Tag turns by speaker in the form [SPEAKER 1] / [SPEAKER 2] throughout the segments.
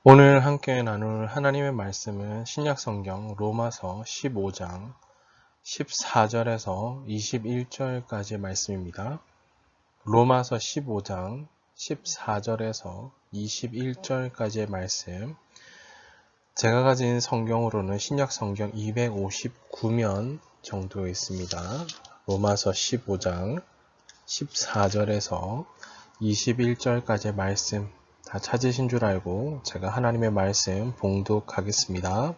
[SPEAKER 1] 오늘 함께 나눌 하나님의 말씀은 신약성경 로마서 15장 14절에서 21절까지의 말씀입니다. 로마서 15장 14절에서 21절까지의 말씀. 제가 가진 성경으로는 신약성경 259면 정도 있습니다. 로마서 15장 14절에서 21절까지의 말씀 다 찾으신 줄 알고 제가 하나님의 말씀 봉독하겠습니다.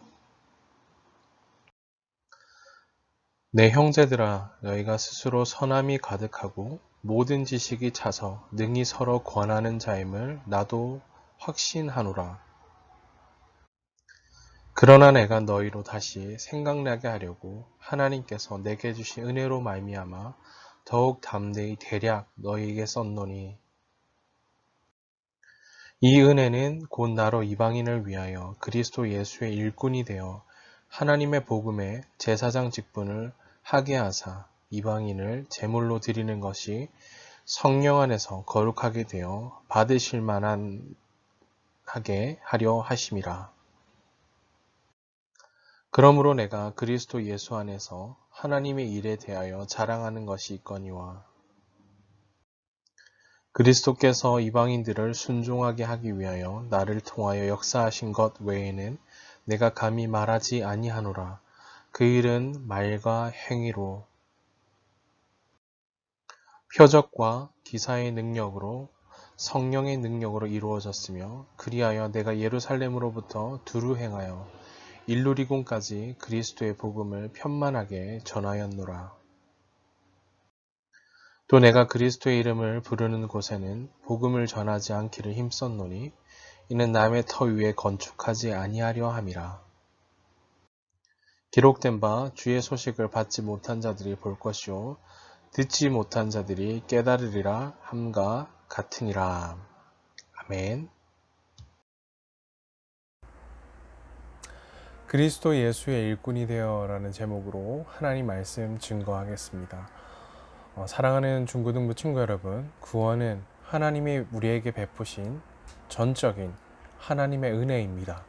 [SPEAKER 1] 내 형제들아, 너희가 스스로 선함이 가득하고 모든 지식이 차서 능히 서로 권하는 자임을 나도 확신하노라. 그러나 내가 너희로 다시 생각나게 하려고 하나님께서 내게 주신 은혜로 말미암아 더욱 담대히 대략 너희에게 썼노니, 이 은혜는 곧 나로 이방인을 위하여 그리스도 예수의 일꾼이 되어 하나님의 복음의 제사장 직분을 하게 하사 이방인을 제물로 드리는 것이 성령 안에서 거룩하게 되어 받으실 만한 하게 하려 하심이라. 그러므로 내가 그리스도 예수 안에서 하나님의 일에 대하여 자랑하는 것이 있거니와, 그리스도께서 이방인들을 순종하게 하기 위하여 나를 통하여 역사하신 것 외에는 내가 감히 말하지 아니하노라. 그 일은 말과 행위로 표적과 기사의 능력으로 성령의 능력으로 이루어졌으며, 그리하여 내가 예루살렘으로부터 두루 행하여 일루리곤까지 그리스도의 복음을 편만하게 전하였노라. 또 내가 그리스도의 이름을 부르는 곳에는 복음을 전하지 않기를 힘썼노니, 이는 남의 터 위에 건축하지 아니하려 함이라. 기록된 바 주의 소식을 받지 못한 자들이 볼 것이요 듣지 못한 자들이 깨달으리라 함과 같으니라. 아멘.
[SPEAKER 2] 그리스도 예수의 일꾼이 되어라는 제목으로 하나님 말씀 증거하겠습니다. 사랑하는 중고등부 친구 여러분, 구원은 하나님이 우리에게 베푸신 전적인 하나님의 은혜입니다.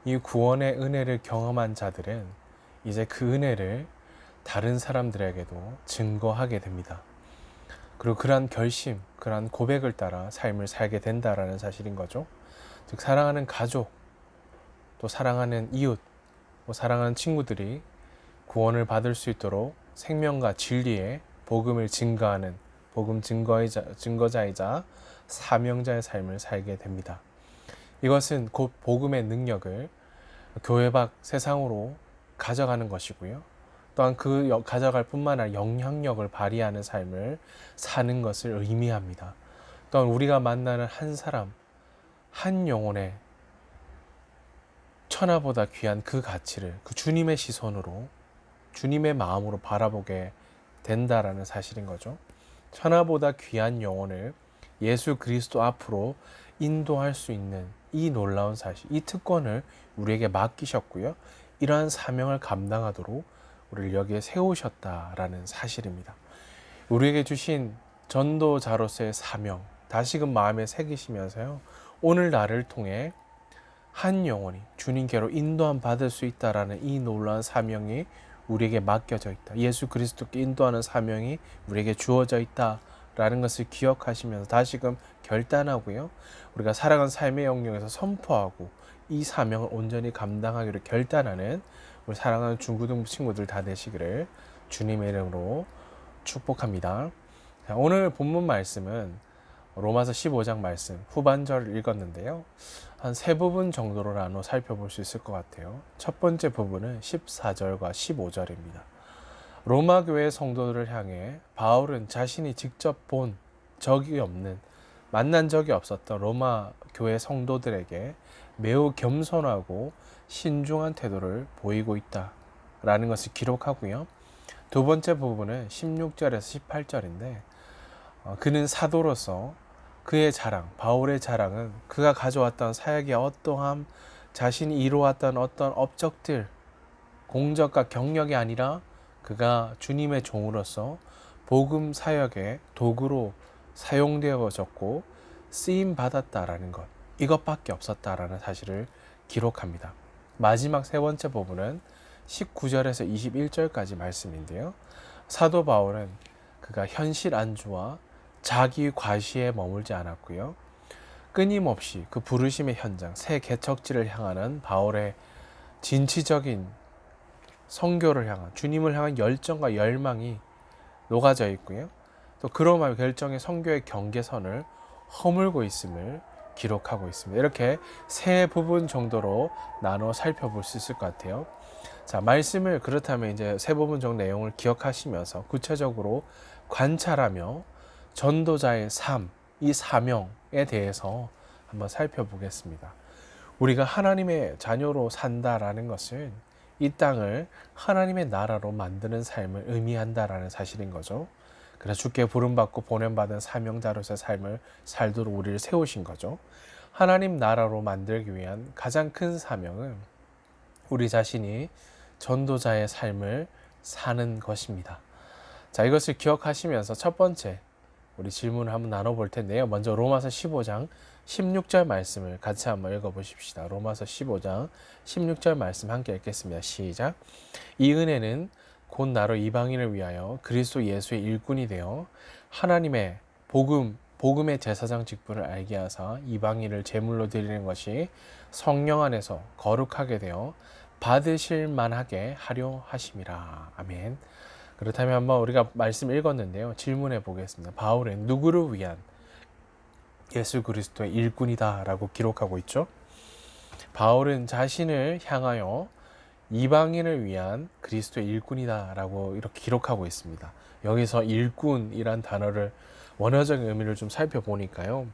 [SPEAKER 2] 이 구원의 은혜를 경험한 자들은 이제 그 은혜를 다른 사람들에게도 증거하게 됩니다. 그리고 그러한 결심, 그러한 고백을 따라 삶을 살게 된다라는 사실인 거죠. 즉, 사랑하는 가족, 또 사랑하는 이웃, 사랑하는 친구들이 구원을 받을 수 있도록 생명과 진리의 복음을 증거하는 복음 증거자이자 사명자의 삶을 살게 됩니다. 이것은 곧 복음의 능력을 교회 밖 세상으로 가져가는 것이고요. 또한 그 가져갈 뿐만 아니라 영향력을 발휘하는 삶을 사는 것을 의미합니다. 또한 우리가 만나는 한 사람, 한 영혼의 천하보다 귀한 그 가치를 그 주님의 시선으로, 주님의 마음으로 바라보게 된다라는 사실인 거죠. 천하보다 귀한 영혼을 예수 그리스도 앞으로 인도할 수 있는 이 놀라운 사실, 이 특권을 우리에게 맡기셨고요. 이러한 사명을 감당하도록 우리를 여기에 세우셨다라는 사실입니다. 우리에게 주신 전도자로서의 사명, 다시금 마음에 새기시면서요, 오늘 나를 통해 한 영혼이 주님께로 인도함 받을 수 있다라는 이 놀라운 사명이 우리에게 맡겨져 있다. 예수 그리스도께 인도하는 사명이 우리에게 주어져 있다라는 것을 기억하시면서 다시금 결단하고요. 우리가 살아간 삶의 영역에서 선포하고 이 사명을 온전히 감당하기를 결단하는 우리 사랑하는 중고등부 친구들 다 되시기를 주님의 이름으로 축복합니다. 자, 오늘 본문 말씀은 로마서 15장 말씀 후반절을 읽었는데요. 한 세 부분 정도로 나눠 살펴볼 수 있을 것 같아요. 첫 번째 부분은 14절과 15절입니다. 로마 교회 성도들을 향해 바울은 자신이 직접 본 적이 없는, 만난 적이 없었던 로마 교회 성도들에게 매우 겸손하고 신중한 태도를 보이고 있다라는 것을 기록하고요. 두 번째 부분은 16절에서 18절인데, 그는 사도로서 그의 자랑, 바울의 자랑은 그가 가져왔던 사역의 어떠함, 자신이 이루어왔던 어떤 업적들, 공적과 경력이 아니라 그가 주님의 종으로서 복음 사역의 도구로 사용되어졌고 쓰임 받았다라는 것, 이것밖에 없었다라는 사실을 기록합니다. 마지막 세 번째 부분은 19절에서 21절까지 말씀인데요. 사도 바울은 그가 현실 안주와 자기 과시에 머물지 않았고요. 끊임없이 그 부르심의 현장, 새 개척지를 향하는 바울의 진취적인 선교를 향한, 주님을 향한 열정과 열망이 녹아져 있고요. 또 그로마 결정의 선교의 경계선을 허물고 있음을 기록하고 있습니다. 이렇게 세 부분 정도로 나눠 살펴볼 수 있을 것 같아요. 자, 말씀을 그렇다면 이제 세 부분 정도 내용을 기억하시면서 구체적으로 관찰하며 전도자의 삶, 이 사명에 대해서 한번 살펴보겠습니다. 우리가 하나님의 자녀로 산다라는 것은 이 땅을 하나님의 나라로 만드는 삶을 의미한다라는 사실인 거죠. 그래서 주께 부름받고 보냄받은 사명자로서의 삶을 살도록 우리를 세우신 거죠. 하나님 나라로 만들기 위한 가장 큰 사명은 우리 자신이 전도자의 삶을 사는 것입니다. 자, 이것을 기억하시면서 첫 번째 우리 질문을 한번 나눠볼 텐데요. 먼저 로마서 15장 16절 말씀을 같이 한번 읽어보십시다. 로마서 15장 16절 말씀 함께 읽겠습니다. 시작. 이 은혜는 곧 나로 이방인을 위하여 그리스도 예수의 일꾼이 되어 하나님의 복음의 제사장 직분을 알게 하사 이방인을 제물로 드리는 것이 성령 안에서 거룩하게 되어 받으실 만하게 하려 하심이라. 아멘. 그렇다면 한번 우리가 말씀 읽었는데요. 질문해 보겠습니다. 바울은 누구를 위한 예수 그리스도의 일꾼이다 라고 기록하고 있죠. 바울은 자신을 향하여 이방인을 위한 그리스도의 일꾼이다 라고 이렇게 기록하고 있습니다. 여기서 일꾼이란 단어를 원어적인 의미를 좀 살펴보니까요.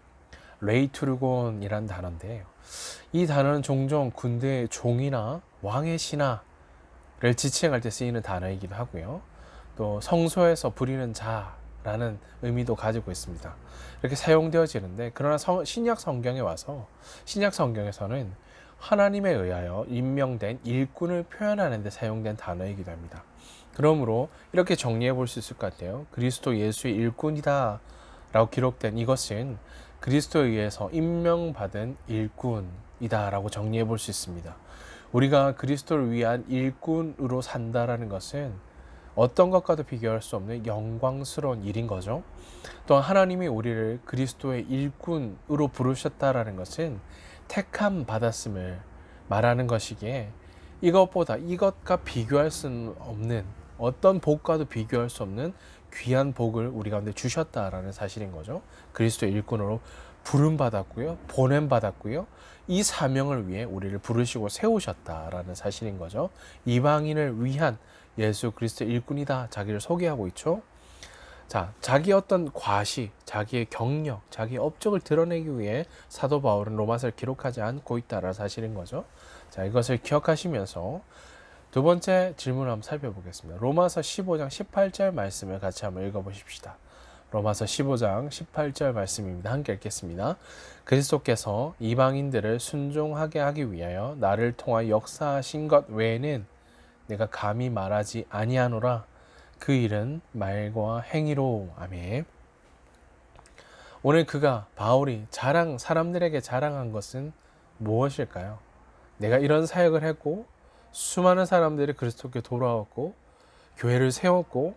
[SPEAKER 2] 레이투르곤이란 단어인데 이 단어는 종종 군대의 종이나 왕의 신하를 지칭할 때 쓰이는 단어이기도 하고요. 또 성소에서 부리는 자라는 의미도 가지고 있습니다. 이렇게 사용되어지는데 그러나 신약 성경에 와서 신약 성경에서는 하나님에 의하여 임명된 일꾼을 표현하는 데 사용된 단어이기도 합니다. 그러므로 이렇게 정리해 볼 수 있을 것 같아요. 그리스도 예수의 일꾼이다 라고 기록된 이것은 그리스도에 의해서 임명받은 일꾼이다 라고 정리해 볼 수 있습니다. 우리가 그리스도를 위한 일꾼으로 산다라는 것은 어떤 것과도 비교할 수 없는 영광스러운 일인 거죠. 또한 하나님이 우리를 그리스도의 일꾼으로 부르셨다라는 것은 택함 받았음을 말하는 것이기에 이것과 비교할 수 없는 어떤 복과도 비교할 수 없는 귀한 복을 우리 가운데 주셨다라는 사실인 거죠. 그리스도의 일꾼으로 부름받았고요. 보냄받았고요. 이 사명을 위해 우리를 부르시고 세우셨다라는 사실인 거죠. 이방인을 위한 예수 그리스도의 일꾼이다. 자기를 소개하고 있죠. 자, 자기 어떤 과시, 자기의 경력, 자기의 업적을 드러내기 위해 사도 바울은 로마서를 기록하지 않고 있다라는 사실인 거죠. 자, 이것을 기억하시면서 두 번째 질문을 한번 살펴보겠습니다. 로마서 15장 18절 말씀을 같이 한번 읽어보십시다. 로마서 15장 18절 말씀입니다. 함께 읽겠습니다. 그리스도께서 이방인들을 순종하게 하기 위하여 나를 통하여 역사하신 것 외에는 내가 감히 말하지 아니하노라. 그 일은 말과 행위로. 아멘. 오늘 바울이 사람들에게 자랑한 것은 무엇일까요? 내가 이런 사역을 했고 수많은 사람들이 그리스도께 돌아왔고 교회를 세웠고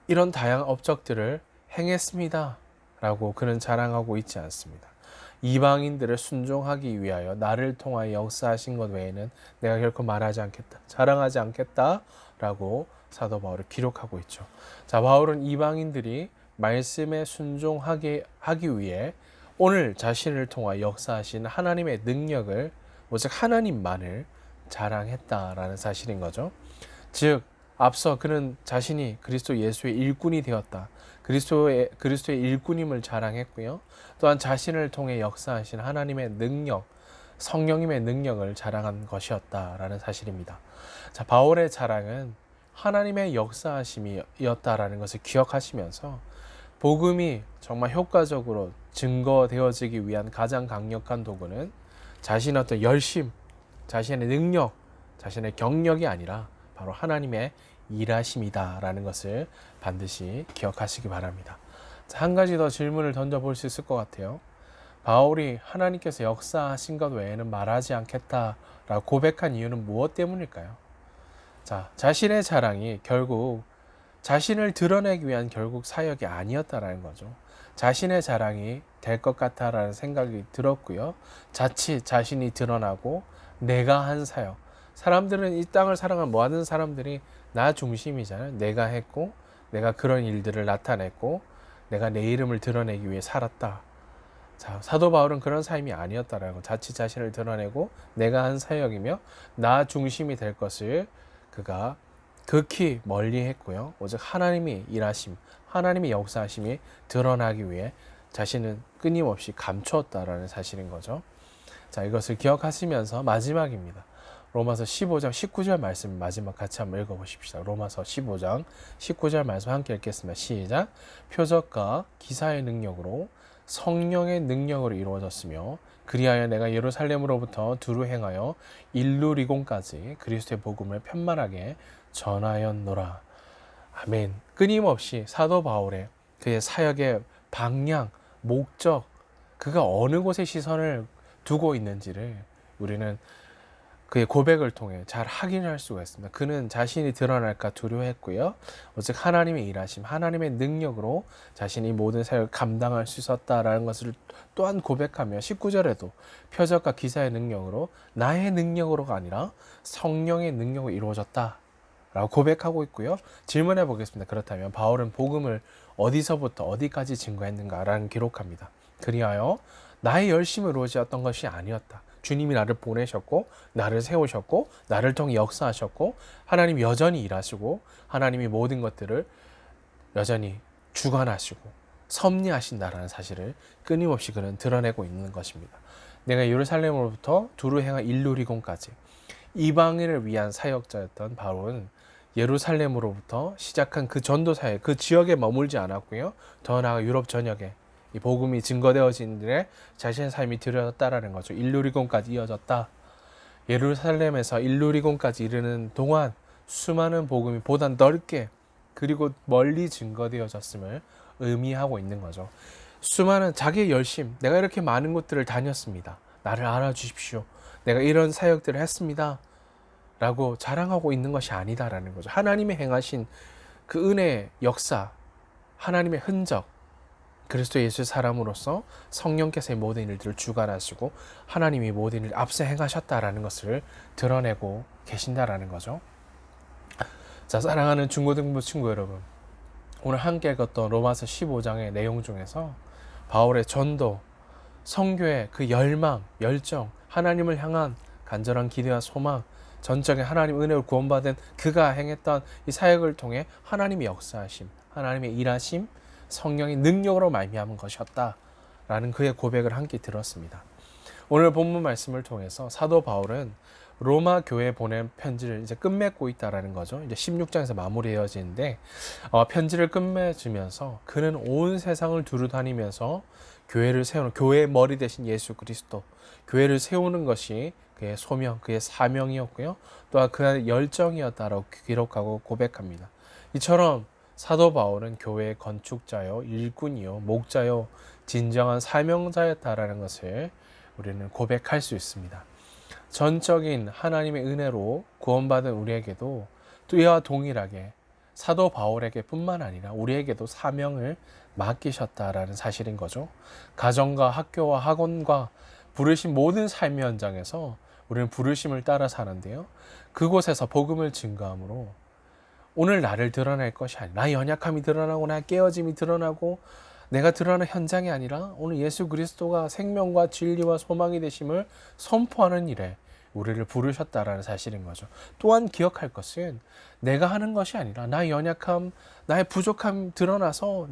[SPEAKER 2] 이런 다양한 업적들을 행했습니다 라고 그는 자랑하고 있지 않습니다. 이방인들을 순종하기 위하여 나를 통하여 역사하신 것 외에는 내가 결코 말하지 않겠다, 자랑하지 않겠다 라고 사도 바울을 기록하고 있죠. 자, 바울은 이방인들이 말씀에 순종하게 하기 위해 오늘 자신을 통하여 역사하신 하나님의 능력을, 오직 하나님만을 자랑했다라는 사실인 거죠. 즉 앞서 그는 자신이 그리스도 예수의 일꾼이 되었다, 그리스도의 일꾼임을 자랑했고요. 또한 자신을 통해 역사하신 하나님의 능력, 성령님의 능력을 자랑한 것이었다라는 사실입니다. 자, 바울의 자랑은 하나님의 역사하심이었다라는 것을 기억하시면서 복음이 정말 효과적으로 증거되어지기 위한 가장 강력한 도구는 자신의 어떤 열심, 자신의 능력, 자신의 경력이 아니라 바로 하나님의 일하심이다라는 것을 반드시 기억하시기 바랍니다. 자, 한 가지 더 질문을 던져볼 수 있을 것 같아요. 바울이 하나님께서 역사하신 것 외에는 말하지 않겠다라고 고백한 이유는 무엇 때문일까요? 자, 자신의 자랑이 결국 자신을 드러내기 위한 결국 사역이 아니었다라는 거죠. 자신의 자랑이 될 것 같다라는 생각이 들었고요. 자칫 자신이 드러나고 내가 한 사역. 사람들은 이 땅을 살아가는 모든 사람들이 나 중심이잖아요. 내가 했고 내가 그런 일들을 나타냈고 내가 내 이름을 드러내기 위해 살았다. 자, 사도 바울은 그런 삶이 아니었다라는 거. 자칫 자신을 드러내고 내가 한 사역이며 나 중심이 될 것을 그가 극히 멀리 했고요. 오직 하나님이 일하심, 하나님의 역사하심이 드러나기 위해 자신은 끊임없이 감추었다라는 사실인 거죠. 자, 이것을 기억하시면서 마지막입니다. 로마서 15장 19절 말씀 마지막 같이 한번 읽어보십시다. 로마서 15장 19절 말씀 함께 읽겠습니다. 시작. 표적과 기사의 능력으로 성령의 능력으로 이루어졌으며 그리하여 내가 예루살렘으로부터 두루 행하여 일루리곤까지 그리스도의 복음을 편만하게 전하였노라. 아멘. 끊임없이 사도 바울의 그의 사역의 방향, 목적, 그가 어느 곳에 시선을 두고 있는지를 우리는 그의 고백을 통해 잘 확인할 수가 있습니다. 그는 자신이 드러날까 두려워했고요. 오직 하나님의 일하심, 하나님의 능력으로 자신이 모든 사역을 감당할 수 있었다라는 것을 또한 고백하며 19절에도 표적과 기사의 능력으로 나의 능력으로가 아니라 성령의 능력으로 이루어졌다 라고 고백하고 있고요. 질문해 보겠습니다. 그렇다면 바울은 복음을 어디서부터 어디까지 증거했는가라는 기록합니다. 그리하여 나의 열심으로 이루어졌던 것이 아니었다. 주님이 나를 보내셨고 나를 세우셨고 나를 통해 역사하셨고 하나님이 여전히 일하시고 하나님이 모든 것들을 여전히 주관하시고 섭리하신다라는 사실을 끊임없이 그는 드러내고 있는 것입니다. 내가 예루살렘으로부터 두루 행한 일루리곤까지 이방인을 위한 사역자였던 바울은 예루살렘으로부터 시작한 그 전도 사역, 그 지역에 머물지 않았고요. 더 나아가 유럽 전역에 이 복음이 증거되어진 일에 자신의 삶이 드려졌다라는 거죠. 일루리곤까지 이어졌다. 예루살렘에서 일루리곤까지 이르는 동안 수많은 복음이 보다 넓게 그리고 멀리 증거되어졌음을 의미하고 있는 거죠. 수많은 자기의 열심, 내가 이렇게 많은 곳들을 다녔습니다. 나를 알아주십시오. 내가 이런 사역들을 했습니다. 라고 자랑하고 있는 것이 아니다라는 거죠. 하나님의 행하신 그 은혜의 역사, 하나님의 흔적, 그리스도 예수의 사람으로서 성령께서의 모든 일들을 주관하시고 하나님이 모든 일을 앞서 행하셨다라는 것을 드러내고 계신다라는 거죠. 자, 사랑하는 중고등부 친구 여러분, 오늘 함께 읽었던 로마서 15장의 내용 중에서 바울의 전도, 선교의 그 열망, 열정, 하나님을 향한 간절한 기대와 소망, 전적인 하나님 은혜로 구원받은 그가 행했던 이 사역을 통해 하나님의 역사하심, 하나님의 일하심, 성령의 능력으로 말미암은 것이었다라는 그의 고백을 함께 들었습니다. 오늘 본문 말씀을 통해서 사도 바울은 로마 교회에 보낸 편지를 이제 끝맺고 있다라는 거죠. 이제 16장에서 마무리되어지는데 편지를 끝맺으면서 그는 온 세상을 두루 다니면서 교회를 세우는 교회의 머리 대신 예수 그리스도, 교회를 세우는 것이 그의 소명, 그의 사명이었고요. 또한 그의 열정이었다라고 기록하고 고백합니다. 이처럼 사도 바울은 교회의 건축자요, 일꾼이요, 목자요, 진정한 사명자였다라는 것을 우리는 고백할 수 있습니다. 전적인 하나님의 은혜로 구원받은 우리에게도 또 이와 동일하게 사도 바울에게 뿐만 아니라 우리에게도 사명을 맡기셨다라는 사실인 거죠. 가정과 학교와 학원과 부르신 모든 삶의 현장에서 우리는 부르심을 따라 사는데요. 그곳에서 복음을 증거함으로 오늘 나를 드러낼 것이 아니라 나의 연약함이 드러나고 나의 깨어짐이 드러나고 내가 드러나는 현장이 아니라 오늘 예수 그리스도가 생명과 진리와 소망이 되심을 선포하는 일에 우리를 부르셨다라는 사실인 거죠. 또한 기억할 것은 내가 하는 것이 아니라 나의 연약함, 나의 부족함 드러나서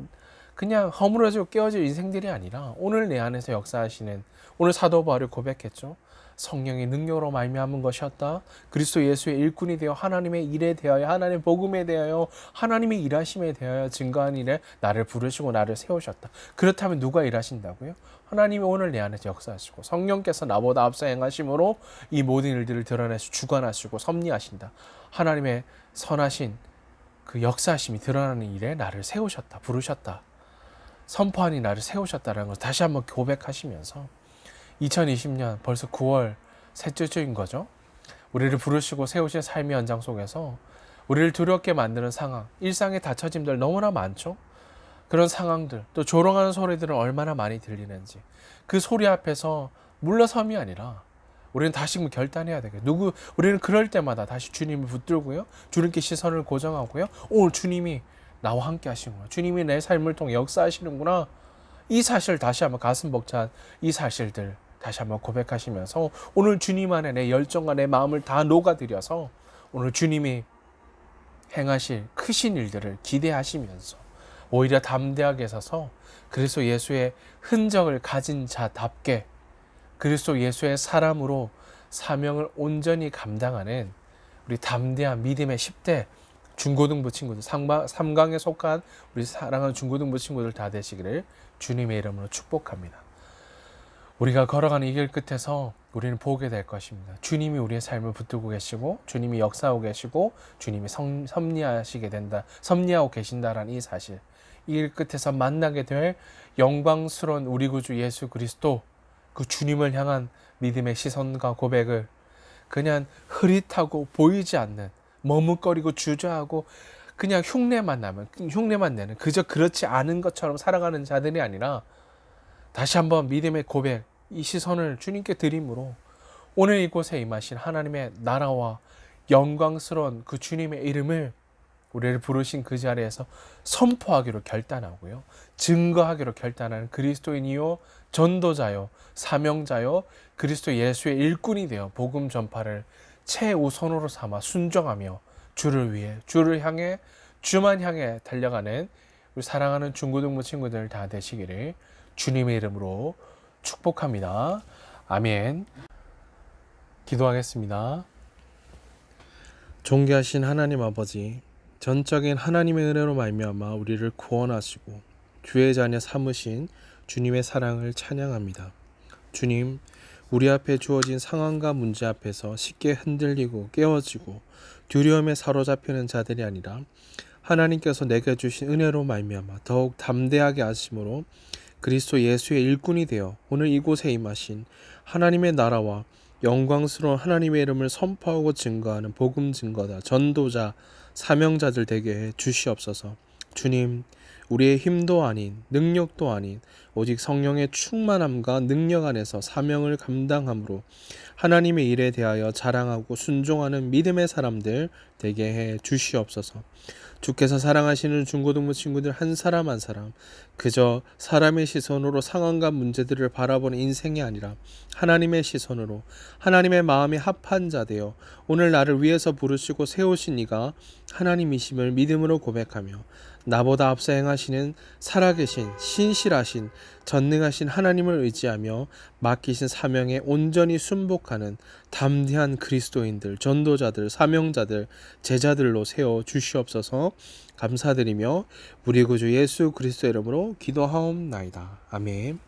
[SPEAKER 2] 그냥 허물어지고 깨어질 인생들이 아니라 오늘 내 안에서 역사하시는 오늘 사도 바울이 고백했죠. 성령의 능력으로 말미암은 것이었다. 그리스도 예수의 일꾼이 되어 하나님의 일에 대하여 하나님의 복음에 대하여 하나님의 일하심에 대하여 증거한 일에 나를 부르시고 나를 세우셨다. 그렇다면 누가 일하신다고요? 하나님이 오늘 내 안에서 역사하시고 성령께서 나보다 앞서 행하심으로 이 모든 일들을 드러내시고 주관하시고 섭리하신다. 하나님의 선하신 그 역사하심이 드러나는 일에 나를 세우셨다. 부르셨다. 선포하니 나를 세우셨다는 것을 다시 한번 고백하시면서 2020년 벌써 9월 셋째 주인 거죠. 우리를 부르시고 세우신 삶의 연장 속에서 우리를 두렵게 만드는 상황, 일상의 닫혀짐들 너무나 많죠. 그런 상황들, 또 조롱하는 소리들은 얼마나 많이 들리는지, 그 소리 앞에서 물러섬이 아니라 우리는 다시 결단해야 되겠어요. 우리는 그럴 때마다 다시 주님을 붙들고요, 주님께 시선을 고정하고요, 오늘 주님이 나와 함께 하시는구나, 주님이 내 삶을 통해 역사하시는구나, 이 사실 다시 한번 가슴 벅찬 이 사실들 다시 한번 고백하시면서 오늘 주님 안에 내 열정과 내 마음을 다 녹아들여서 오늘 주님이 행하실 크신 일들을 기대하시면서 오히려 담대하게 서서 그리스도 예수의 흔적을 가진 자답게 그리스도 예수의 사람으로 사명을 온전히 감당하는 우리 담대한 믿음의 10대 중고등부 친구들, 3강에 속한 우리 사랑하는 중고등부 친구들 다 되시기를 주님의 이름으로 축복합니다. 우리가 걸어가는 이 길 끝에서 우리는 보게 될 것입니다. 주님이 우리의 삶을 붙들고 계시고 주님이 역사하고 계시고 주님이 섭리하고 계신다라는 이 사실, 이 길 끝에서 만나게 될 영광스러운 우리 구주 예수 그리스도, 그 주님을 향한 믿음의 시선과 고백을 그냥 흐릿하고 보이지 않는, 머뭇거리고 주저하고 그냥 흉내만 내는, 그저 그렇지 않은 것처럼 살아가는 자들이 아니라 다시 한번 믿음의 고백, 이 시선을 주님께 드림으로 오늘 이곳에 임하신 하나님의 나라와 영광스러운 그 주님의 이름을 우리를 부르신 그 자리에서 선포하기로 결단하고요, 증거하기로 결단하는 그리스도인이요, 전도자요, 사명자요, 그리스도 예수의 일꾼이 되어 복음 전파를 최우선으로 삼아 순종하며 주를 위해, 주를 향해, 주만 향해 달려가는 우리 사랑하는 중고등부 친구들 다 되시기를 주님의 이름으로 축복합니다. 아멘. 기도하겠습니다. 존귀하신 하나님 아버지, 전적인 하나님의 은혜로 말미암아 우리를 구원하시고 주의 자녀 삼으신 주님의 사랑을 찬양합니다. 주님, 우리 앞에 주어진 상황과 문제 앞에서 쉽게 흔들리고 깨어지고 두려움에 사로잡히는 자들이 아니라 하나님께서 내게 주신 은혜로 말미암아 더욱 담대하게 하심으로 그리스도 예수의 일꾼이 되어 오늘 이곳에 임하신 하나님의 나라와 영광스러운 하나님의 이름을 선포하고 증거하는 복음 증거자, 전도자, 사명자들 되게 해 주시옵소서. 주님, 우리의 힘도 아닌, 능력도 아닌 오직 성령의 충만함과 능력 안에서 사명을 감당함으로 하나님의 일에 대하여 자랑하고 순종하는 믿음의 사람들 되게 해 주시옵소서. 주께서 사랑하시는 중고등부 친구들 한 사람 한 사람 그저 사람의 시선으로 상황과 문제들을 바라보는 인생이 아니라 하나님의 시선으로 하나님의 마음에 합한 자 되어 오늘 나를 위해서 부르시고 세우신 이가 하나님이심을 믿음으로 고백하며 나보다 앞서 행하시는 살아계신 신실하신 전능하신 하나님을 의지하며 맡기신 사명에 온전히 순복하는 담대한 그리스도인들, 전도자들, 사명자들, 제자들로 세워 주시옵소서. 감사드리며 우리 구주 예수 그리스도의 이름으로 기도하옵나이다. 아멘.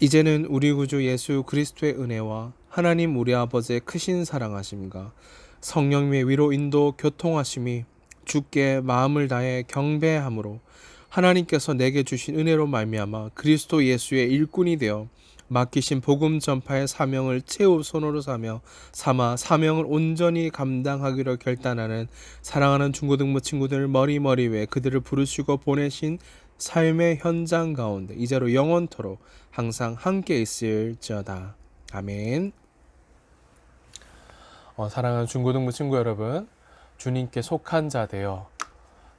[SPEAKER 2] 이제는 우리 구주 예수 그리스도의 은혜와 하나님 우리 아버지의 크신 사랑하심과 성령님의 위로 인도 교통하심이 주께 마음을 다해 경배함으로 하나님께서 내게 주신 은혜로 말미암아 그리스도 예수의 일꾼이 되어 맡기신 복음 전파의 사명을 최우선으로 삼아 사명을 온전히 감당하기로 결단하는 사랑하는 중고등부 친구들 머리 위에 그들을 부르시고 보내신 삶의 현장 가운데 이제로 영원토록 항상 함께 있을지어다. 아멘. 사랑하는 중고등부 친구 여러분, 주님께 속한 자 되어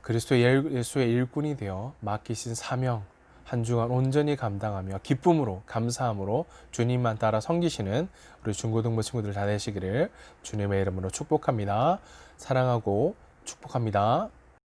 [SPEAKER 2] 그리스도 예수의 일꾼이 되어 맡기신 사명 한 주간 온전히 감당하며 기쁨으로 감사함으로 주님만 따라 섬기시는 우리 중고등부 친구들 다 되시기를 주님의 이름으로 축복합니다. 사랑하고 축복합니다.